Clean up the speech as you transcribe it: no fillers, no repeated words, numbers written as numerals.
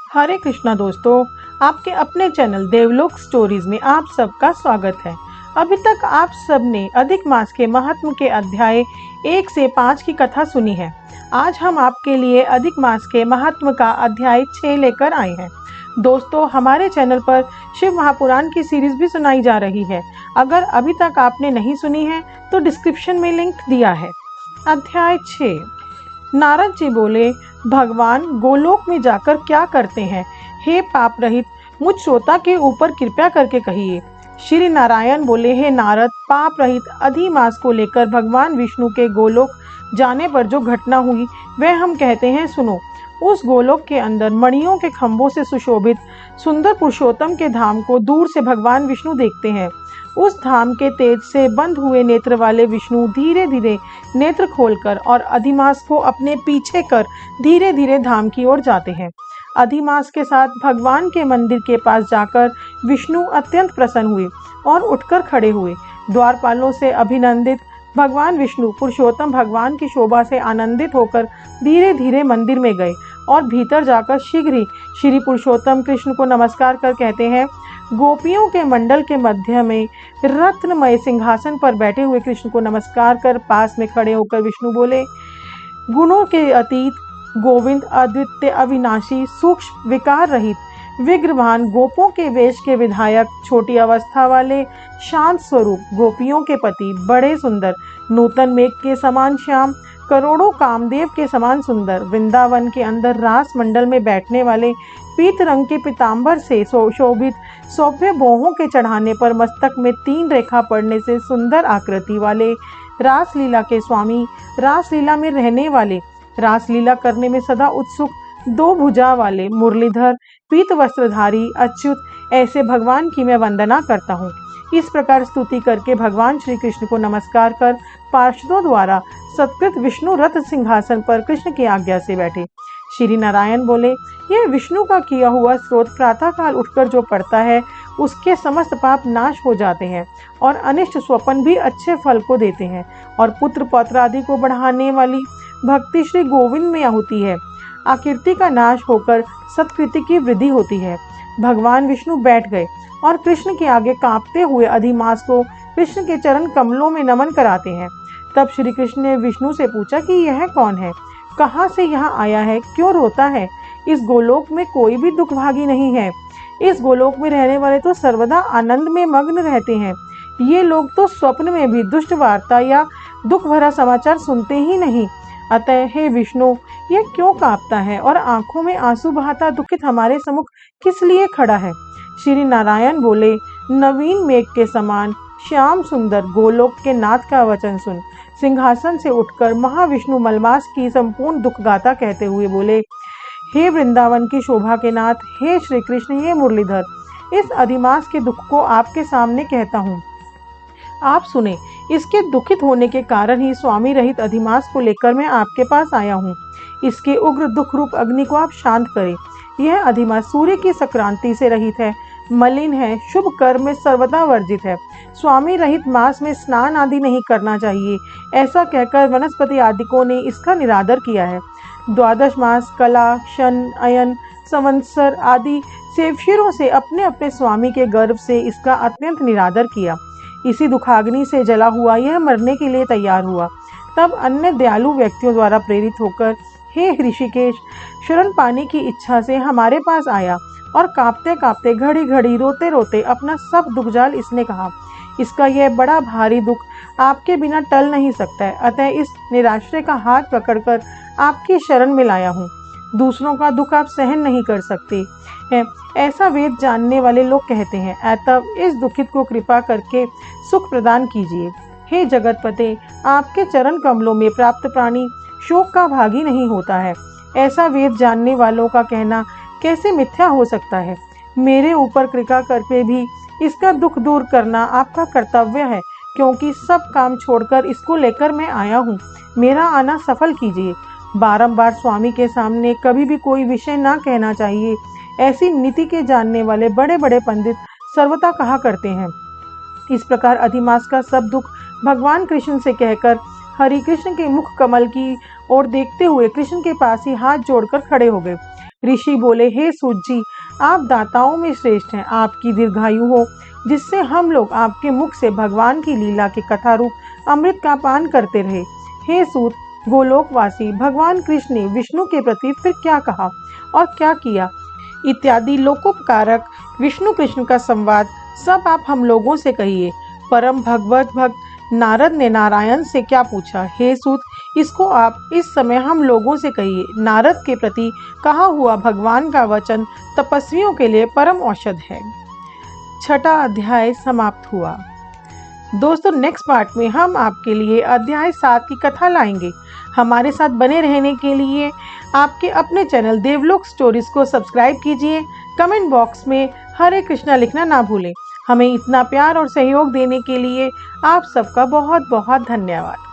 हरे कृष्णा दोस्तों, आपके अपने चैनल देवलोक स्टोरीज में आप सबका स्वागत है। अभी तक आप सब ने अधिक मास के महात्म के अध्याय 1 से 5 की कथा सुनी है। आज हम आपके लिए अधिक मास के महात्म का अध्याय 6 लेकर आए हैं। दोस्तों, हमारे चैनल पर शिव महापुराण की सीरीज भी सुनाई जा रही है। अगर अभी तक आपने नहीं सुनी है तो डिस्क्रिप्शन में लिंक दिया है। अध्याय 6। नारद जी बोले, भगवान गोलोक में जाकर क्या करते हैं? हे पाप रहित मुझ श्रोता के ऊपर कृपया करके कहिए। श्री नारायण बोले, हे नारद, पाप रहित अधिमास को लेकर भगवान विष्णु के गोलोक जाने पर जो घटना हुई वह हम कहते हैं, सुनो। उस गोलोक के अंदर मणियों के खंभों से सुशोभित सुंदर पुरुषोत्तम के धाम को दूर से भगवान विष्णु देखते हैं। उस धाम के तेज से बंद हुए नेत्र वाले विष्णु धीरे धीरे नेत्र खोलकर और अधिमास को अपने पीछे कर धीरे धीरे धाम की ओर जाते हैं। अधिमास के साथ भगवान के मंदिर के पास जाकर विष्णु अत्यंत प्रसन्न हुए और उठकर खड़े हुए। द्वारपालों से अभिनंदित भगवान विष्णु पुरुषोत्तम भगवान की शोभा से आनंदित होकर धीरे धीरे मंदिर में गए और भीतर जाकर शीघ्र ही श्री पुरुषोत्तम कृष्ण को नमस्कार कर कहते हैं, गोपियों के मंडल के मध्य में रत्नमय सिंहासन पर बैठे हुए कृष्ण को नमस्कार कर पास में खड़े होकर विष्णु बोले, गुणों के अतीत गोविंद, अद्वितीय, अविनाशी, सूक्ष्म, विकार रहित, विग्रहवान, गोपों के वेश के विधायक, छोटी अवस्था वाले, शांत स्वरूप, गोपियों के पति, बड़े सुंदर, नूतन मेघ के समान श्याम, करोड़ों कामदेव के समान सुंदर, वृंदावन के अंदर रास मंडल में बैठने वाले, पीत रंग के पीतांबर से शोभित, सौभ्य भौहों के चढ़ाने पर मस्तक में 3 रेखा पड़ने से सुंदर आकृति वाले, रासलीला के स्वामी, रासलीला में रहने वाले, रासलीला करने में सदा उत्सुक, 2 भुजा वाले, मुरलीधर, पीत वस्त्रधारी, अच्युत, ऐसे भगवान की मैं वंदना करता हूँ। इस प्रकार स्तुति करके भगवान श्री कृष्ण को नमस्कार कर पार्षदों द्वारा सत्कृत विष्णु रथ सिंहासन पर कृष्ण की आज्ञा से बैठे। श्री नारायण बोले, यह विष्णु का किया हुआ स्रोत प्रातः काल उठकर जो पड़ता है उसके समस्त पाप नाश हो जाते हैं और अनिष्ट स्वप्न भी अच्छे फल को देते हैं और पुत्र पौत्र आदि को बढ़ाने वाली भक्ति श्री गोविंद में होती है। आकीर्ति का नाश होकर सत्कृति की वृद्धि होती है। भगवान विष्णु बैठ गए और कृष्ण के आगे कांपते हुए अधिमास को कृष्ण के चरण कमलों में नमन कराते हैं। तब श्री कृष्ण ने विष्णु से पूछा कि यह कौन है, कहाँ से यहाँ आया है, क्यों रोता है? इस गोलोक में कोई भी दुखभागी नहीं है। इस गोलोक में रहने वाले तो सर्वदा आनंद में मग्न रहते हैं। ये लोग तो स्वप्न में भी दुष्ट वार्ता या दुख भरा समाचार सुनते ही नहीं। अतः हे विष्णु, यह क्यों कांपता है और आंखों में आंसू बहाता दुखित हमारे सम्मुख किस लिए खड़ा है? श्री नारायण बोले, नवीन मेघ के समान श्याम सुंदर गोलोक के नाथ का वचन सुन। सिंहासन से उठकर महाविष्णु मलमास की संपूर्ण दुख गाथा कहते हुए बोले, हे वृंदावन की शोभा के नाथ, हे श्री कृष्ण, हे मुरलीधर, इस अधिमास के दुख को आपके सामने कहता हूँ, आप सुने। इसके दुखित होने के कारण ही स्वामी रहित अधिमास को लेकर मैं आपके पास आया हूँ। इसके उग्र दुख रूप अग्नि को आप शांत करें। यह अधिमास सूर्य की संक्रांति से रहित है, मलिन है, शुभ कर्म में सर्वदा वर्जित है। स्वामी रहित मास में स्नान आदि नहीं करना चाहिए, ऐसा कहकर वनस्पति आदिकों ने इसका निरादर किया है। 12 मास कला, शन, अयन, संवत्सर आदि सेवशिरों से अपने अपने स्वामी के गर्भ से इसका अत्यंत निरादर किया। इसी दुखाग्नि से जला हुआ यह मरने के लिए तैयार हुआ। तब अन्य दयालु व्यक्तियों द्वारा प्रेरित होकर हे ऋषिकेश, शरण पाने की इच्छा से हमारे पास आया और कांपते कांपते, घड़ी घड़ी, रोते रोते अपना सब दुख जाल इसने कहा। इसका यह बड़ा भारी दुख आपके बिना टल नहीं सकता है। अतः इस निराश्रय का हाथ पकड़कर आपकी शरण में लाया हूँ। दूसरों का दुख आप सहन नहीं कर सकते हैं, ऐसा वेद जानने वाले लोग कहते हैं। अतः इस दुखित को कृपा करके सुख प्रदान कीजिए। हे जगतपते, आपके चरण कमलों में प्राप्त प्राणी शोक का भागी नहीं होता है, ऐसा वेद जानने वालों का कहना कैसे मिथ्या हो सकता है? मेरे ऊपर कृपा करके भी इसका दुख दूर करना आपका कर्तव्य है, क्योंकि सब काम छोड़कर इसको लेकर मैं आया हूँ। मेरा आना सफल कीजिए। बारंबार स्वामी के सामने कभी भी कोई विषय ना कहना चाहिए, ऐसी नीति के जानने वाले बड़े बड़े पंडित सर्वथा कहा करते हैं। इस प्रकार अधिमास का सब दुख भगवान कृष्ण से कहकर हरि कृष्ण के मुख कमल की ओर देखते हुए कृष्ण के पास ही हाथ जोड़कर खड़े हो गए। ऋषि बोले, हे सूत जी, आप दाताओं में श्रेष्ठ हैं। आपकी दीर्घायु हो, जिससे हम लोग आपके मुख से भगवान की लीला के कथा रूप अमृत का पान करते रहे। हे सूत, गोलोकवासी, भगवान कृष्ण ने विष्णु के प्रति फिर क्या कहा और क्या किया इत्यादि लोकोपकारक विष्णु कृष्ण का संवाद सब आप हम लोगों से कहिए। परम भगवत भक्त नारद ने नारायण से क्या पूछा? हे सूत, इसको आप इस समय हम लोगों से कहिए। नारद के प्रति कहा हुआ भगवान का वचन तपस्वियों के लिए परम औषध है। छठा अध्याय समाप्त हुआ। दोस्तों, नेक्स्ट पार्ट में हम आपके लिए अध्याय 7 की कथा लाएंगे। हमारे साथ बने रहने के लिए आपके अपने चैनल देवलोक स्टोरीज को सब्सक्राइब कीजिए। कमेंट बॉक्स में हरे कृष्णा लिखना ना भूलें। हमें इतना प्यार और सहयोग देने के लिए आप सबका बहुत बहुत धन्यवाद।